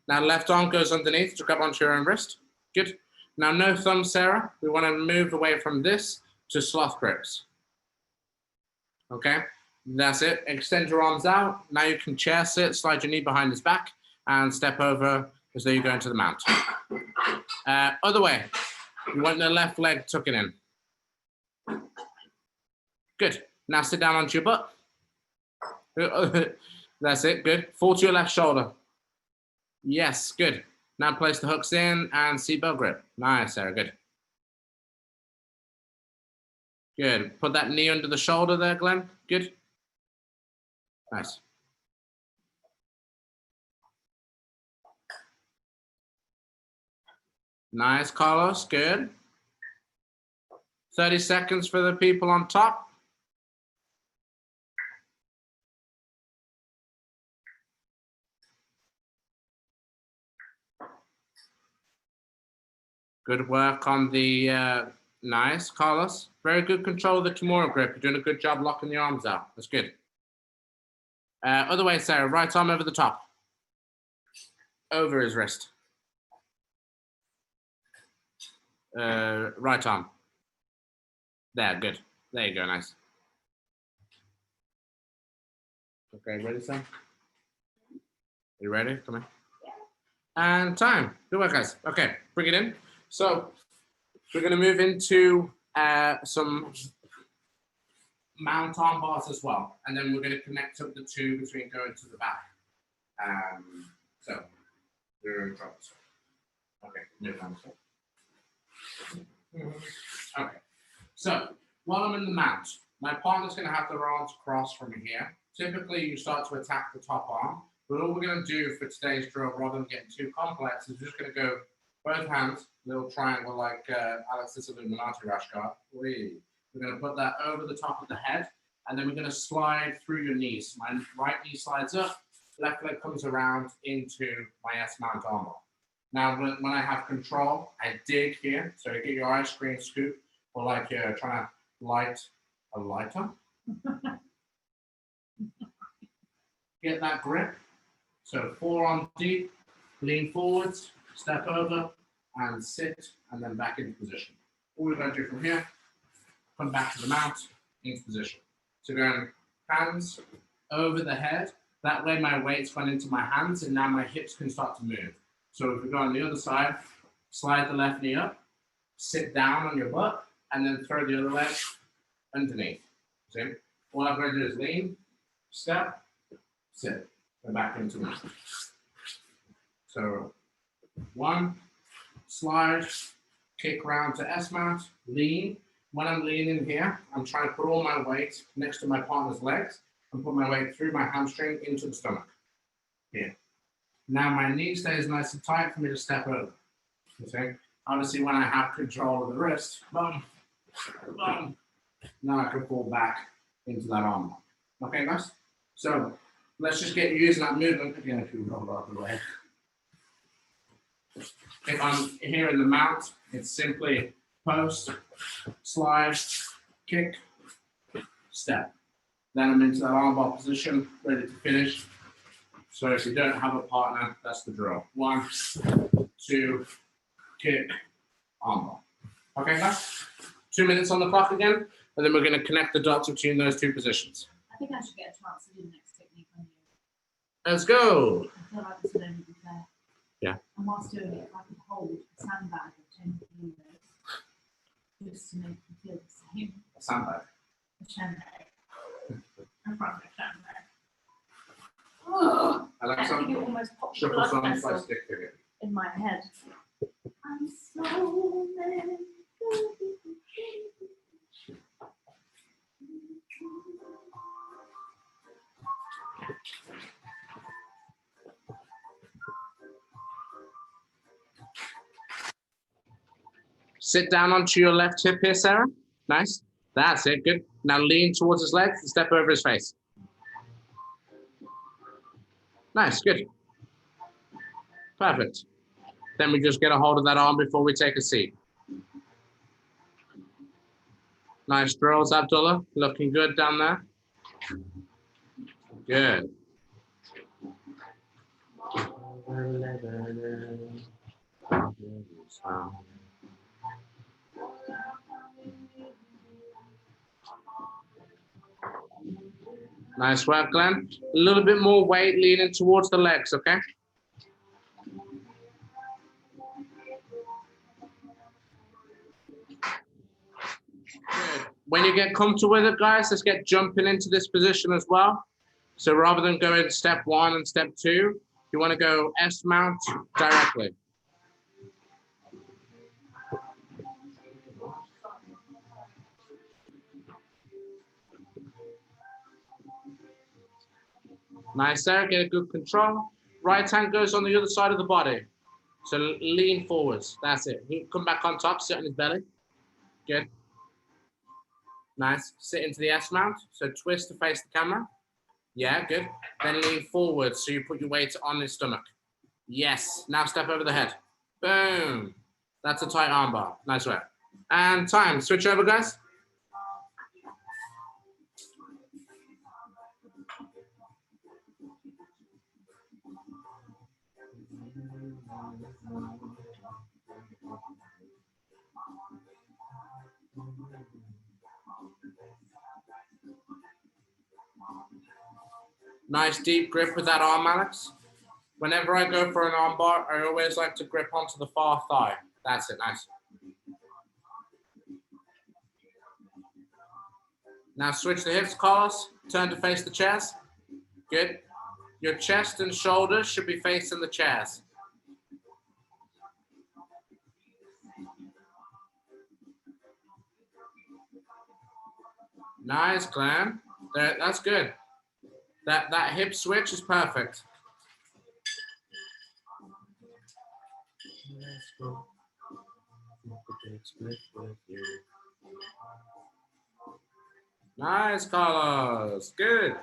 Now left arm goes underneath to grab onto your own wrist. Good. Now no thumb, Sarah. We want to move away from this to sloth grips. Okay, that's it. Extend your arms out. Now you can chair sit, slide your knee behind his back, and step over as though you're going to the mount. Other way. You want the left leg tucking in. Good. Now sit down onto your butt. That's it. Good. Fall to your left shoulder. Yes. Good. Now place the hooks in and seatbelt grip. Nice, Sarah. Good. Good. Put that knee under the shoulder there, Glenn. Good. Nice. Nice, Carlos. Good. 30 seconds for the people on top. Good work on the, nice, Carlos. Very good control of the Kimura grip. You're doing a good job locking the arms out. That's good. Other way, Sarah. Right arm over the top. Over his wrist. Right arm. There, good. There you go, nice. Okay, ready, Sam? You ready? Come in. And time. Good work, guys. Okay, bring it in. So we're going to move into some mount arm bars as well. And then we're going to connect up the two between going to the back. So, you're in trouble. Okay, move on. Okay, so while I'm in the mount, my partner's going to have their arms crossed from here. Typically, you start to attack the top arm. But all we're going to do for today's drill, rather than getting too complex, is just going to go both hands, little triangle like Alex's Illuminati rash guard. We're going to put that over the top of the head, and then we're going to slide through your knees. My right knee slides up, left leg comes around into my S-mount armbar. Now, when I have control, I dig here. So you get your ice cream scoop, or like you're trying to light a lighter. Get that grip. So forearm deep, lean forwards, step over, and sit, and then back into position. All we're going to do from here, come back to the mount, into position. So going hands over the head. That way my weight's gone into my hands, and now my hips can start to move. So if we go on the other side, slide the left knee up, sit down on your butt, and then throw the other leg underneath. See? All I'm going to do is lean, step, sit, and back into it. So 1, slide, kick round to S-mount, lean. When I'm leaning here, I'm trying to put all my weight next to my partner's legs and put my weight through my hamstring into the stomach. Here. Now my knee stays nice and tight for me to step over. You see? Obviously, when I have control of the wrist, boom, boom, now I can fall back into that arm. Okay, guys? So let's just get using that movement again if you roll out of the way. If I'm here in the mount, it's simply post, slide, kick, step. Then I'm into that armbar position, ready to finish. So if you don't have a partner, that's the drill. 1, 2, kick, armbar. Okay, guys? 2 minutes on the clock again, and then we're going to connect the dots between those two positions. I think I should get a chance to do the next technique on you. Let's go. I feel like this would only be fair. Yeah. And whilst doing it, if I could hold a sandbag of 10 kilos, just to make me feel the same. A sandbag. A sandbag. In front of a sandbag. Oh, I like I think it some almost popped the triple blood songs by vessel stick figure. in my head. I'm so mad. Sit down onto your left hip here, Sarah. Nice. That's it. Good. Now lean towards his legs and step over his face. Nice. Good. Perfect. Then we just get a hold of that arm before we take a seat. Nice drills, Abdullah. Looking good down there. Good. Nice work, Glenn. A little bit more weight leaning towards the legs, okay? Good. When you get comfortable with it, guys, let's get jumping into this position as well. So rather than going step 1 and step 2, you want to go S-mount directly. Nice, Sarah. Get a good control. Right hand goes on the other side of the body. So lean forwards. That's it. Come back on top. Sit on his belly. Good. Nice. Sit into the S mount. So twist to face the camera. Yeah, good. Then lean forward. So you put your weight on his stomach. Yes. Now step over the head. Boom. That's a tight arm bar. Nice work. And time. Switch over, guys. Nice deep grip with that arm, Alex. Whenever I go for an arm bar, I always like to grip onto the far thigh. That's it, nice. Now switch the hips, Carlos. Turn to face the chest. Good. Your chest and shoulders should be facing the chairs. Nice, Clem. That's good. That hip switch is perfect. Let's go. Nice, Carlos. Good.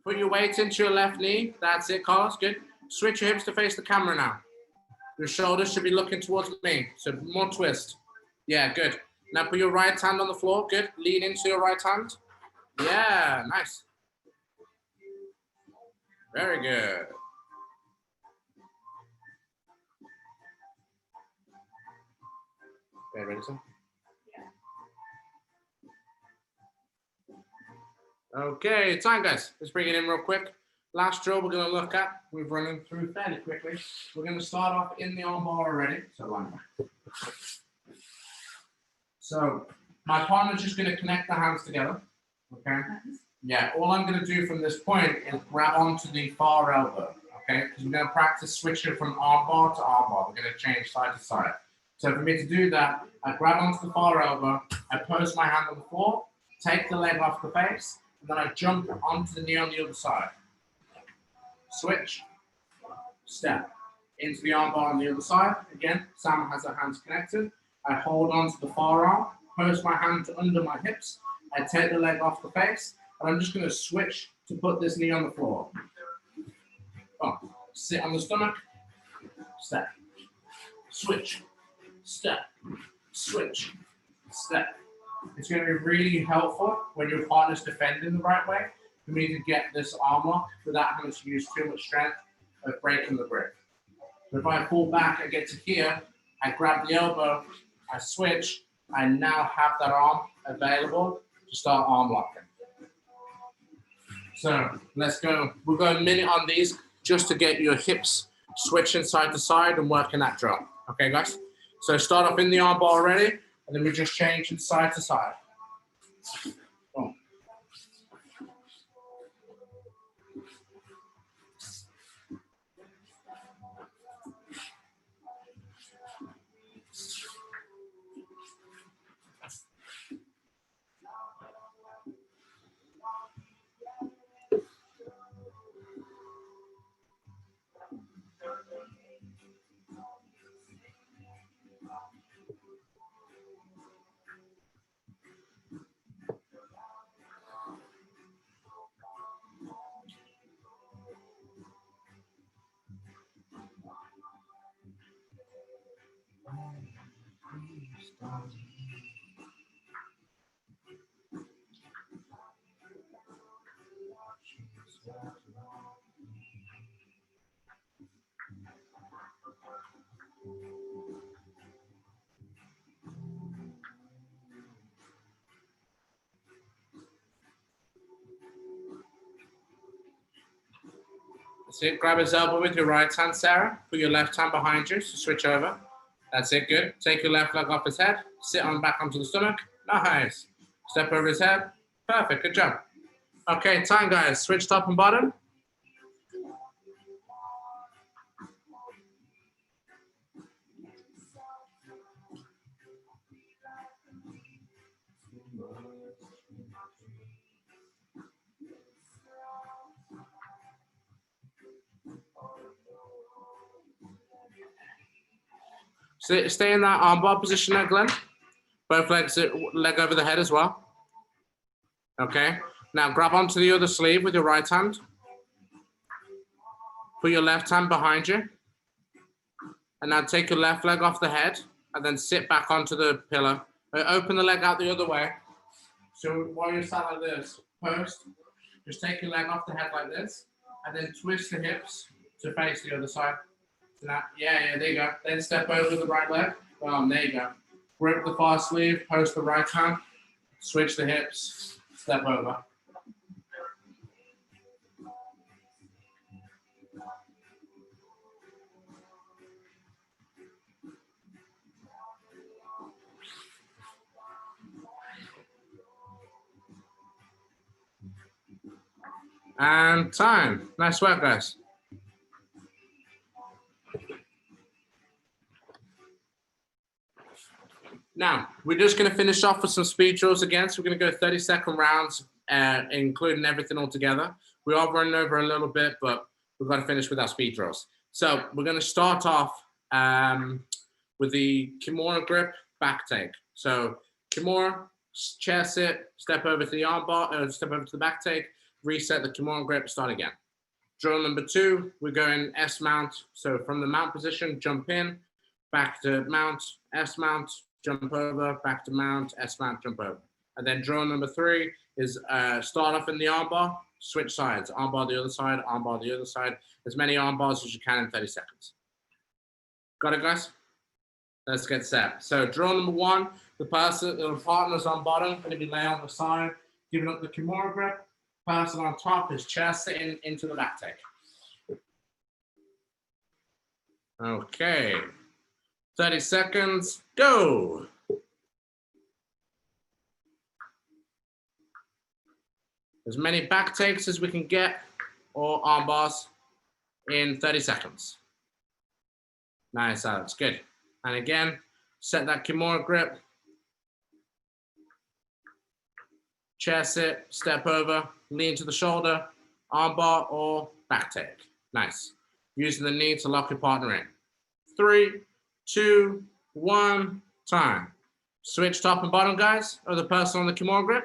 Put your weight into your left knee. That's it, Carlos. Good. Switch your hips to face the camera now. Your shoulders should be looking towards me. So more twist. Yeah, good. Now put your right hand on the floor. Good. Lean into your right hand. Yeah, nice. Very good. Okay, ready, sir? Okay, time, guys. Let's bring it in real quick. Last drill we're going to look at. We've run them through fairly quickly. We're going to start off in the armbar already. So line back. So my partner's just going to connect the hands together. Okay. Yeah. All I'm going to do from this point is grab onto the far elbow. Okay. Because we're going to practice switching from armbar to armbar. We're going to change side to side. So for me to do that, I grab onto the far elbow. I post my hand on the floor. Take the leg off the face. And then I jump onto the knee on the other side. Switch, step into the armbar on the other side. Again, Sam has her hands connected. I hold on to the far arm, post my hand under my hips. I take the leg off the face, and I'm just going to switch to put this knee on the floor. Oh, sit on the stomach, step, switch, step, switch, step. It's going to be really helpful when your partner's defending the right way for me to get this arm lock without having to use too much strength of breaking the grip. So if I pull back, I get to here, I grab the elbow, I switch, I now have that arm available to start arm locking. So let's go. We'll go a minute on these just to get your hips switching side to side and working that drill. Okay, guys? So start off in the arm bar already, and then we just change from side to side. Boom. That's it. Grab his elbow with your right hand, Sarah. Put your left hand behind you to switch over. That's it. Good. Take your left leg off his head. Sit on back onto the stomach. Nice. Step over his head. Perfect. Good job. Okay, time, guys. Switch top and bottom. Stay in that armbar position there, Glenn. Both legs, leg over the head as well. Okay. Now grab onto the other sleeve with your right hand. Put your left hand behind you. And now take your left leg off the head and then sit back onto the pillow. Open the leg out the other way. So while you're sat like this, post, just take your leg off the head like this and then twist the hips to face the other side. So now, yeah, there you go. Then step over the right leg. There you go. Grip the far sleeve, post the right hand, switch the hips, step over. And time. Nice work, guys. Now, we're just going to finish off with some speed drills again. So we're going to go 30-second rounds, including everything all together. We are running over a little bit, but we've got to finish with our speed drills. So we're going to start off with the Kimura grip back take. So Kimura, chair sit, step over to the arm bar, step over to the back take, reset the Kimura grip, start again. Drill number 2, we're going S mount. So from the mount position, jump in, back to mount, S mount, jump over, back to mount, S mount, jump over. And then drill number 3 is start off in the armbar, switch sides, armbar the other side, armbar the other side, as many armbars as you can in 30 seconds. Got it, guys? Let's get set. So drill number 1, the partner's on bottom, going to be laying on the side, giving up the Kimura grip. Person on top is chest sitting into the back take. Okay. 30 seconds, go. As many back takes as we can get or arm bars in 30 seconds. Nice, Alex, good. And again, set that Kimura grip. Chair sit, step over, lean to the shoulder, arm bar or back take. Nice. Using the knee to lock your partner in. 3, 2, 1, time. Switch top and bottom, guys, of the person on the Kimura grip.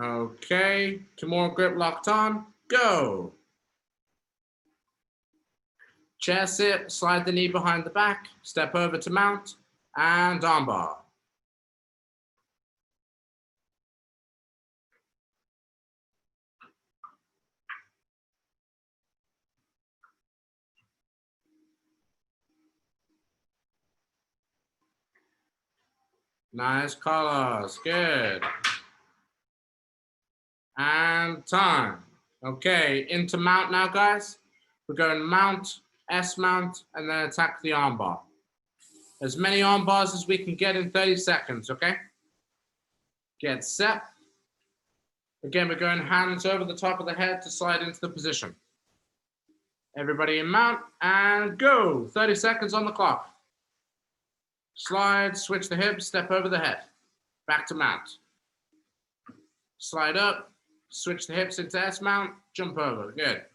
Okay, Kimura grip locked on, go. Chair sit, slide the knee behind the back, step over to mount, and armbar. Nice, Carlos, good. And time. Okay, into mount now, guys. We're going mount, S mount, and then attack the armbar. As many arm bars as we can get in 30 seconds, okay? Get set. Again, we're going hands over the top of the head to slide into the position. Everybody in mount, and go. 30 seconds on the clock. Slide, switch the hips, step over the head. Back to mount. Slide up, switch the hips into S mount, jump over, good.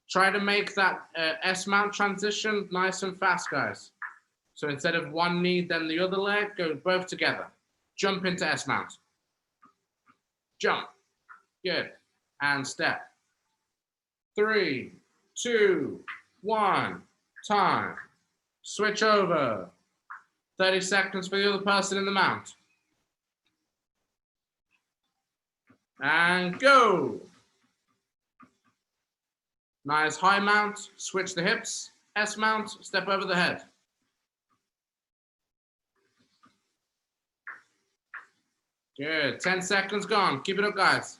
Try to make that S mount transition nice and fast, guys. So instead of one knee, then the other leg, go both together. Jump into S mount. Jump, good. And step. 3, 2, 1, time. Switch over. 30 seconds for the other person in the mount. And go. Nice high mount, switch the hips, S mount, step over the head. Good, 10 seconds gone, keep it up, guys.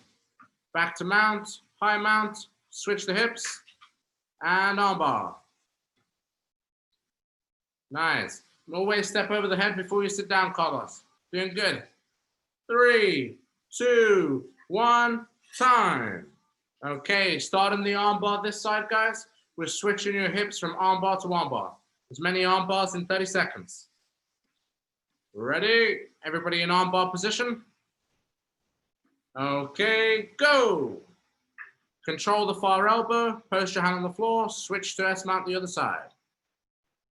Back to mount, high mount, switch the hips, and armbar. Nice. Always step over the head before you sit down, Carlos. Doing good. 3, 2, 1, time. Okay, starting the armbar this side, guys. We're switching your hips from armbar to armbar. As many armbars in 30 seconds. Ready? Everybody in armbar position? Okay, go. Control the far elbow, post your hand on the floor, switch to S mount the other side.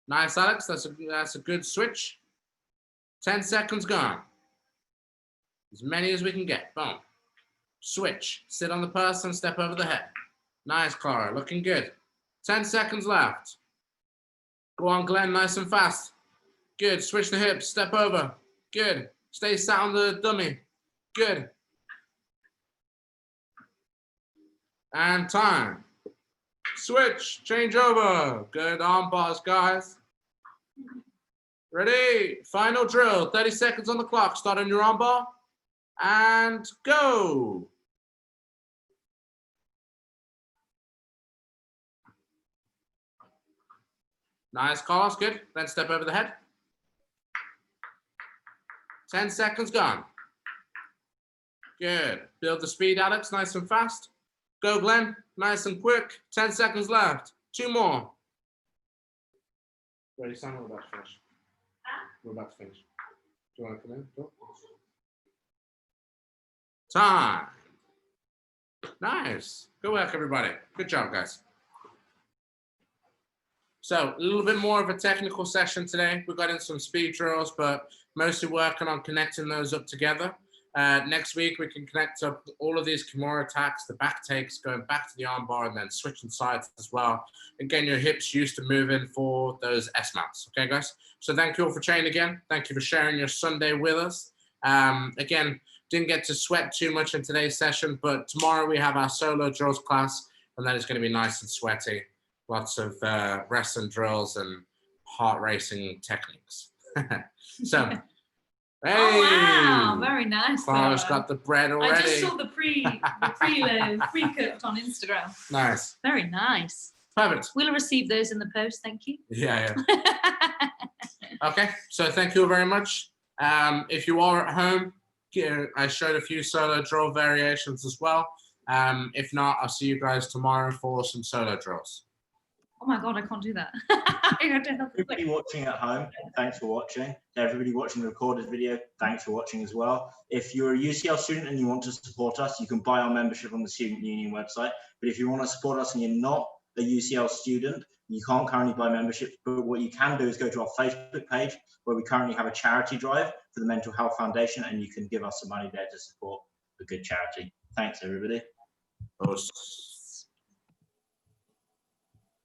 Nice, Alex. That's a good switch. 10 seconds gone. As many as we can get. Boom. Switch. Sit on the person, step over the head. Nice, Clara. Looking good. 10 seconds left. Go on, Glenn. Nice and fast. Good. Switch the hips. Step over. Good. Stay sat on the dummy. Good. And time. Switch. Change over. Good arm bars, guys. Ready? Final drill. 30 seconds on the clock. Start on your arm bar. And go. Nice, Carlos. Good. Then step over the head. 10 seconds gone. Good. Build the speed, Alex. Nice and fast. Go, Glenn. Nice and quick. 10 seconds left. 2 more. Ready, Sam? We're about to finish. We're about to finish. Do you want to come in? Go. Time. Nice. Good work, everybody. Good job, guys. So a little bit more of a technical session today. We got in some speed drills, but mostly working on connecting those up together. Next week, we can connect up all of these Kimura attacks, the back takes, going back to the arm bar and then switching sides as well. And getting your hips used to moving for those S mounts. Okay, guys? So thank you all for training again. Thank you for sharing your Sunday with us. Again, didn't get to sweat too much in today's session, but tomorrow we have our solo drills class, and then it's going to be nice and sweaty. Lots of wrestling drills and heart racing techniques. So, hey, Oh wow, very nice. Clara's got the bread already. I just saw the pre-cooked on Instagram. Nice. Very nice. Perfect. We'll receive those in the post, thank you. Yeah. Okay, so thank you very much. If you are at home, I showed a few solo drill variations as well. If not, I'll see you guys tomorrow for some solo drills. Oh my God, I can't do that. I have to help Everybody watching at home, thanks for watching. To everybody watching the recorded video, thanks for watching as well. If you're a UCL student and you want to support us, you can buy our membership on the Student Union website. But if you want to support us and you're not a UCL student, you can't currently buy memberships. But what you can do is go to our Facebook page, where we currently have a charity drive for the Mental Health Foundation, and you can give us some money there to support a good charity. Thanks, everybody.